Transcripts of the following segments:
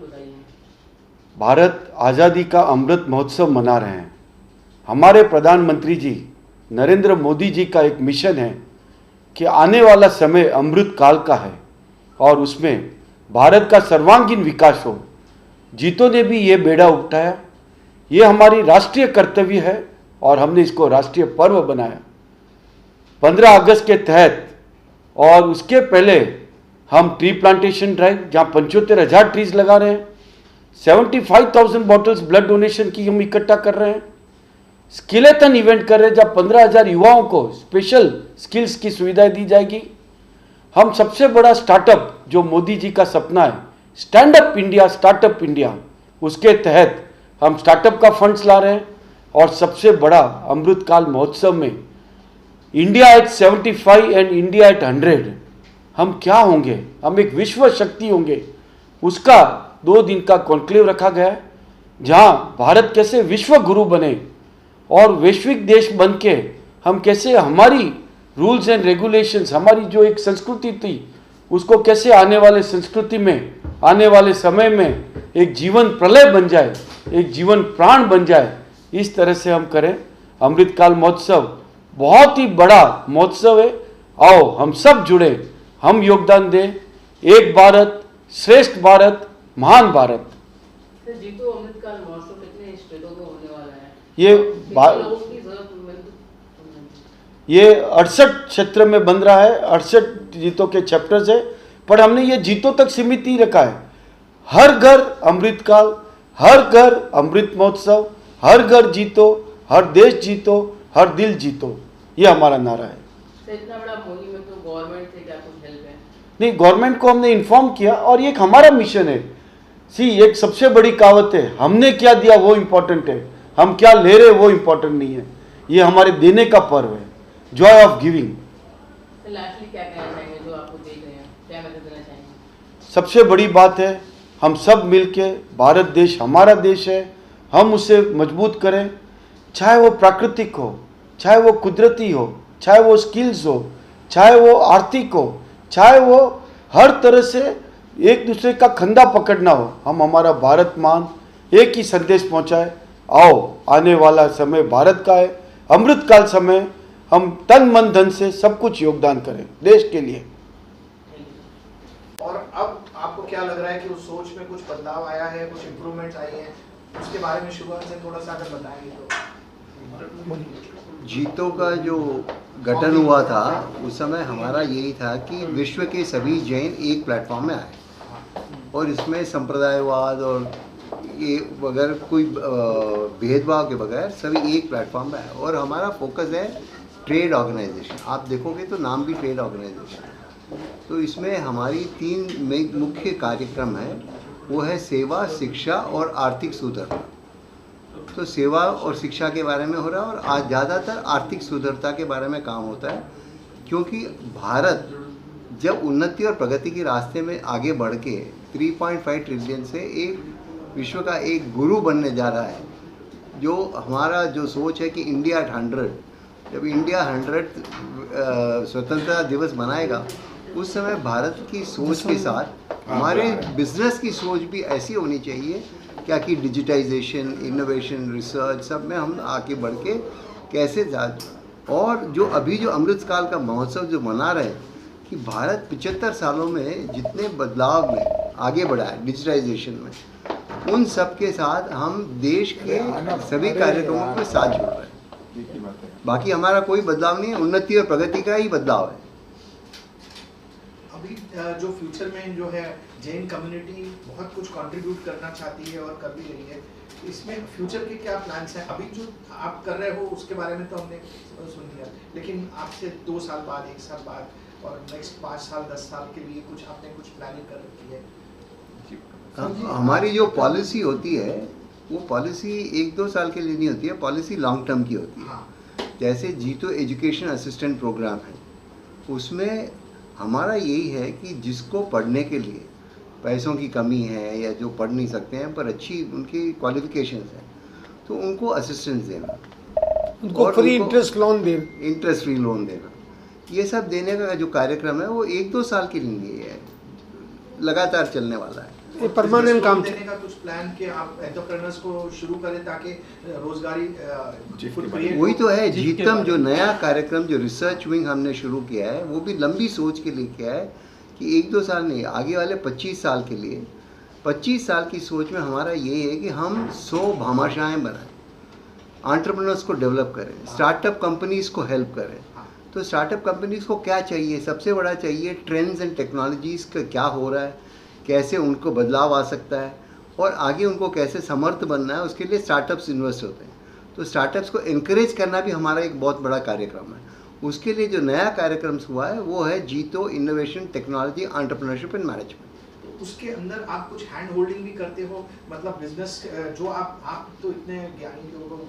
बताइए। भारत आज़ादी का अमृत महोत्सव मना रहे हैं। हमारे प्रधानमंत्री जी नरेंद्र मोदी जी का एक मिशन है कि आने वाला समय अमृत काल का है और उसमें भारत का सर्वांगीण विकास हो। जीतों ने भी ये बेड़ा उठाया। ये हमारी राष्ट्रीय कर्तव्य है और हमने इसको राष्ट्रीय पर्व बनाया 15 अगस्त के तहत। और उसके पहले हम ट्री प्लांटेशन ड्राइव, जहाँ 75,000 ट्रीज लगा रहे हैं। 75,000 बॉटल्स ब्लड डोनेशन की हम इकट्ठा कर रहे हैं। स्किलेथन इवेंट कर रहे हैं, जहाँ 15,000 युवाओं को स्पेशल स्किल्स की सुविधाएं दी जाएगी। हम सबसे बड़ा स्टार्टअप, जो मोदी जी का सपना है, stand up India, startup India, उसके तहत हम स्टार्टअप का फंड्स ला रहे हैं। और सबसे बड़ा अमृतकाल महोत्सव में India at 75 and India at 100 हम क्या होंगे, हम एक विश्व शक्ति होंगे। उसका 2 दिन का कॉन्क्लेव रखा गया है, जहां भारत कैसे विश्व गुरु बने और वैश्विक देश बन के हम कैसे हमारी रूल्स एंड रेगुलेशंस, हमारी जो एक संस्कृति थी, उसको कैसे आने वाले संस्कृति में, आने वाले समय में एक जीवन प्रलय बन जाए, एक जीवन प्राण बन जाए। इस तरह से हम करें। अमृतकाल महोत्सव बहुत ही बड़ा महोत्सव है। आओ हम सब जुड़े, हम योगदान दें। एक भारत, श्रेष्ठ भारत, महान भारत। जीतो अमृतकाल महोत्सव कितने स्टेटों में होने वाला है? ये 68 क्षेत्र में बन रहा है। 68 जीतों के चैप्टर्स है, पर हमने ये जीतों तक सीमित ही रखा है। हर घर अमृतकाल, हर घर अमृत महोत्सव, हर घर जीतो, हर देश जीतो, हर दिल जीतो, ये हमारा नारा है। तो इतना बड़ा मुहिम में तो गवर्नमेंट से क्या कुछ हेल्प है? नहीं, गवर्नमेंट को हमने इन्फॉर्म किया और ये एक हमारा मिशन है। एक सबसे बड़ी कहावत है, हमने क्या दिया वो इम्पोर्टेंट है, हम क्या ले रहे वो इम्पोर्टेंट नहीं है। ये हमारे देने का पर्व है, जॉय ऑफ गिविंग। लास्टली क्या कहना चाहेंगे जो आपको देख रहे हैं, क्या मैसेज देना चाहेंगे? सबसे बड़ी बात है, हम सब मिलके, भारत देश हमारा देश है, हम उसे मजबूत करें। चाहे वो प्राकृतिक हो, चाहे वो कुदरती हो, चाहे वो स्किल्स हो, चाहे वो आर्थिक हो, चाहे वो हर तरह से एक दूसरे का खंदा पकड़ना हो, हम हमारा भारत मान एक ही संदेश पहुंचाए। आओ आने वाला समय भारत का है, अमृतकाल समय, हम तन मन धन से सब कुछ योगदान करें देश के लिए। और अब आपको क्या लग रहा है कि उस सोच में कुछ बदलाव आया है, कुछ इम्प्रूवमेंट्स आई हैं, उसके बारे में शुभम से थोड़ा सा अगर बताएंगे तो। जीतों का जो गठन हुआ था उस समय हमारा यही था कि विश्व के सभी जैन एक प्लेटफॉर्म में आए और इसमें संप्रदायवाद और ये बगैर कोई भेदभाव के बगैर सभी एक प्लेटफॉर्म में आए। और हमारा फोकस है ट्रेड ऑर्गेनाइजेशन। आप देखोगे तो नाम भी ट्रेड ऑर्गेनाइजेशन। तो इसमें हमारी 3 मुख्य कार्यक्रम हैं, वो है सेवा, शिक्षा और आर्थिक सुदृढ़ता। तो सेवा और शिक्षा के बारे में हो रहा है और आज ज़्यादातर आर्थिक सुदृढ़ता के बारे में काम होता है, क्योंकि भारत जब उन्नति और प्रगति के रास्ते में आगे बढ़ के 3.5 ट्रिलियन से एक विश्व का एक गुरु बनने जा रहा है। जो हमारा जो सोच है कि इंडिया एट 100, जब इंडिया 100 स्वतंत्रता दिवस मनाएगा उस समय भारत की सोच के साथ हमारे बिजनेस की सोच भी ऐसी होनी चाहिए क्या कि डिजिटाइजेशन, इनोवेशन, रिसर्च सब में हम आगे बढ़ के कैसे जा। और जो अभी जो अमृतकाल का महोत्सव जो मना रहे हैं कि भारत 75 सालों में जितने बदलाव में आगे बढ़ा है डिजिटाइजेशन में, उन सब के साथ हम देश के सभी कार्यक्रमों के साथ जुड़ रहे हैं। बाकी हमारा कोई बदलाव नहीं है, उन्नति और प्रगति का ही बदलाव है। अभी जो फ्यूचर में जो है जैन कम्युनिटी बहुत कुछ कंट्रीब्यूट करना चाहती है और कर भी रही है, इसमें फ्यूचर के क्या प्लान्स हैं? अभी जो आप कर रहे हो उसके बारे में तो हमने सुन लिया, लेकिन आपसे 2 साल बाद, 1 साल बाद और नेक्स्ट 5 साल 10 साल के लिए कुछ आपने कुछ प्लानिंग कर रखी है? हमारी जो पॉलिसी होती है वो पॉलिसी 1-2 साल के लिए नहीं होती है, पॉलिसी लॉन्ग टर्म की होती है। हाँ। जैसे जीतो एजुकेशन असिस्टेंट प्रोग्राम है, उसमें हमारा यही है कि जिसको पढ़ने के लिए पैसों की कमी है या जो पढ़ नहीं सकते हैं पर अच्छी उनकी क्वालिफिकेशंस हैं, तो उनको असिस्टेंस देना, उनको फ्री इंटरेस्ट लोन देना, इंटरेस्ट फ्री लोन देना, ये सब देने का जो कार्यक्रम है वो 1-2 साल के लिए है, लगातार चलने वाला है। ये परमानेंट काम था। देने का कुछ प्लान कि आप एंटरप्रेन्योर्स को शुरू करें ताकि रोजगारी वही तो है जीतम, जो नया कार्यक्रम जो रिसर्च विंग हमने शुरू किया है वो भी लंबी सोच के लिए किया है कि 1-2 साल नहीं, आगे वाले 25 साल के लिए, 25 साल की सोच में हमारा ये है कि हम 100 भामाशाहें बनाएं, एंटरप्रेन्योर्स को डेवलप करें, स्टार्टअप कंपनीज को हेल्प करें। तो स्टार्टअप कंपनीज को क्या चाहिए? सबसे बड़ा चाहिए ट्रेंड्स एंड टेक्नोलॉजीज़ का क्या हो रहा है, कैसे उनको बदलाव आ सकता है और आगे उनको कैसे समर्थ बनना है, उसके लिए स्टार्टअप्स इन्वेस्ट होते हैं। तो स्टार्टअप्स को इनकरेज करना भी हमारा एक बहुत बड़ा कार्यक्रम है। उसके लिए जो नया कार्यक्रम हुआ है वो है जीतो innovation technology entrepreneurship and management. उसके अंदर आप कुछ हैंड होल्डिंग भी करते हो, मतलब बिजनेस जो आप तो इतने ज्ञानी लोग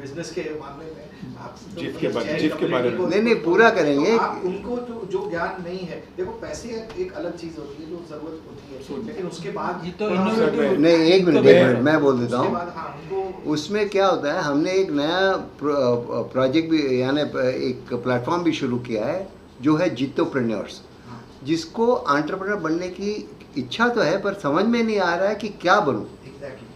बिजनेस के मामले में, आप तो जीत के मतलब बारे- जैन जीत के बारे में। community को- नहीं, पूरा करेंगे। तो आप उनको तो जो ज्ञान नहीं है, देखो पैसे एक अलग चीज होती है जो जरूरत होती है, लेकिन उसके बाद ये तो innovative- नहीं, एक मिनट मैं बोल देता उसके हूँ। बाद हाँ उनको उसमें क्या होता है, हमने एक नया प्रोजेक्ट भी यानी एक प्लेटफॉर्म भी शुरू किया है जो है जीतोप्रेन्योर्स, जिसको एंटरप्रेन्योर बनने की इच्छा तो है पर समझ में नहीं आ रहा है कि क्या बनूं। एग्जैक्टली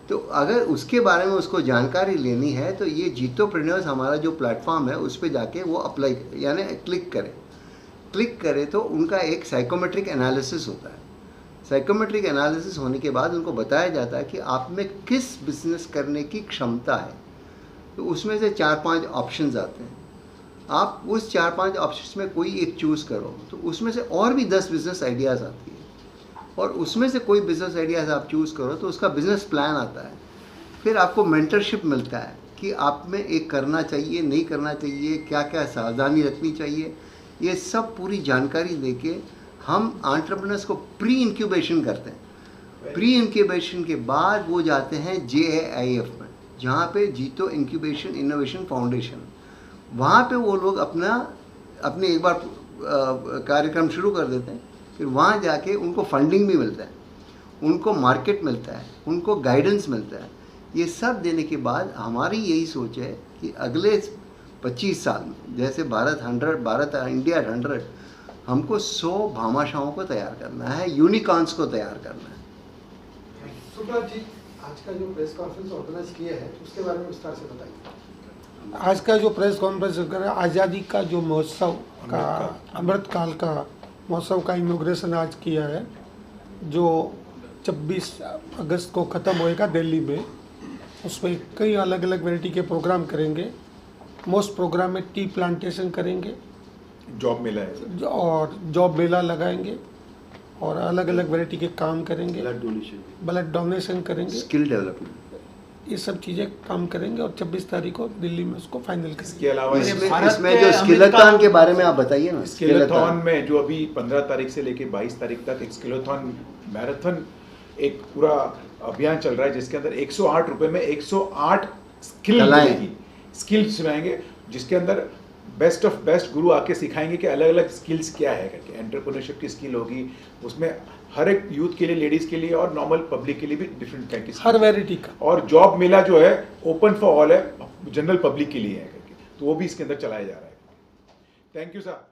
तो अगर उसके बारे में उसको जानकारी लेनी है तो ये जीतोप्रेन्योर्स हमारा जो प्लेटफॉर्म है उस पर जाके वो अप्लाई यानी क्लिक करे तो उनका एक साइकोमेट्रिक एनालिसिस होता है। साइकोमेट्रिक एनालिसिस होने के बाद उनको बताया जाता है कि आप में किस बिजनेस करने की क्षमता है। तो उसमें से 4-5 ऑप्शंस आते हैं, आप उस 4-5 ऑप्शंस में कोई एक चूज़ करो तो उसमें से और भी 10 बिजनेस आइडियाज़ आती है और उसमें से कोई बिजनेस आइडियाज़ आप चूज़ करो तो उसका बिजनेस प्लान आता है। फिर आपको मेंटरशिप मिलता है कि आप में एक करना चाहिए, नहीं करना चाहिए, क्या क्या सावधानी रखनी चाहिए, ये सब पूरी जानकारी देके हम एंटरप्रेन्योर्स को प्री इंक्यूबेशन करते हैं। प्री इंक्यूबेशन के बाद वो जाते हैं JAIF में, जहाँ पे जीतो इंक्यूबेशन इनोवेशन फाउंडेशन, वहाँ पे वो लोग अपने एक बार कार्यक्रम शुरू कर देते हैं। फिर वहाँ जाके उनको फंडिंग भी मिलता है, उनको मार्केट मिलता है, उनको गाइडेंस मिलता है। ये सब देने के बाद हमारी यही सोच है कि अगले 25 साल में जैसे भारत इंडिया 100, हमको 100 भामाशाहों को तैयार करना है, यूनिकॉर्न्स को तैयार करना है। सुब्रत जी, आज का जो प्रेस कॉन्फ्रेंस ऑर्गेनाइज किया है उसके बारे में विस्तार से बताइए। आज का जो प्रेस कॉन्फ्रेंस कर आज़ादी का जो महोत्सव का अमृत काल का महोत्सव का इनॉग्रेशन आज किया है, जो 26 अगस्त को ख़त्म होएगा दिल्ली में। उसमें कई अलग अलग वैरायटी के प्रोग्राम करेंगे। मोस्ट प्रोग्राम में टी प्लांटेशन करेंगे, जॉब मिला है और जॉब मेला लगाएंगे और अलग अलग वैरायटी के काम करेंगे, ब्लड डोनेशन करेंगे, स्किल डेवलपमेंट, ये सब चीज़ें काम करेंगे और 26 तारीख को दिल्ली में उसको फाइनल करेंगे। इसके अलावा इसमें जो स्किलथॉन के बारे में आप बताइए ना। स्किलथॉन में जो अभी 15 तारीख से लेके 22 तारीख तक एक स्किलथॉन मैराथन एक पूरा अभियान चल रहा है, जिसके अंदर 108 रुपए में 108 स्किल मिलेगी, स्किल सिखाएंगे, जिसके अंदर बेस्ट ऑफ बेस्ट गुरु आके सिखाएंगे कि अलग अलग स्किल्स क्या है करके। एंटरप्रेन्योरशिप की स्किल होगी, उसमें हर एक यूथ के लिए, लेडीज के लिए और नॉर्मल पब्लिक के लिए भी डिफरेंट टाइप की हर वैरायटी का। और जॉब मेला जो है ओपन फॉर ऑल है, जनरल पब्लिक के लिए है करके, तो वो भी इसके अंदर चलाया जा रहा है। Thank you sir.